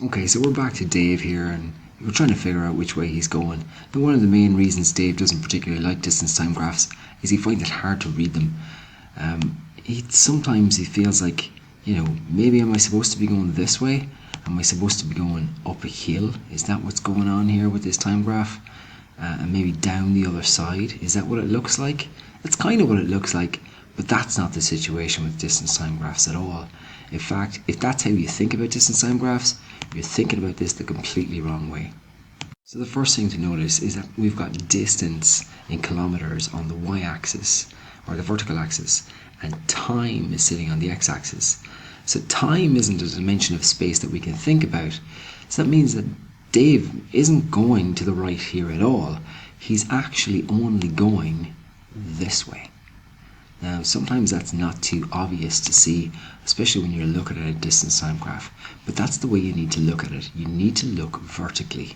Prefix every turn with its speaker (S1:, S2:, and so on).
S1: Okay, so we're back to Dave here, and we're trying to figure out which way he's going. Now, one of the main reasons Dave doesn't particularly like distance time graphs is he finds it hard to read them. Sometimes he feels like, maybe am I supposed to be going this way? Am I supposed to be going up a hill? Is that what's going on here with this time graph? And maybe down the other side? Is that what it looks like? That's kind of what it looks like, but that's not the situation with distance time graphs at all. In fact, if that's how you think about distance time graphs, you're thinking about this the completely wrong way. So the first thing to notice is that we've got distance in kilometers on the y-axis, or the vertical axis, and time is sitting on the x-axis. So time isn't a dimension of space that we can think about. So that means that Dave isn't going to the right here at all. He's actually only going this way. Now, sometimes that's not too obvious to see, especially when you're looking at a distance time graph, but that's the way you need to look at it. You need to look vertically.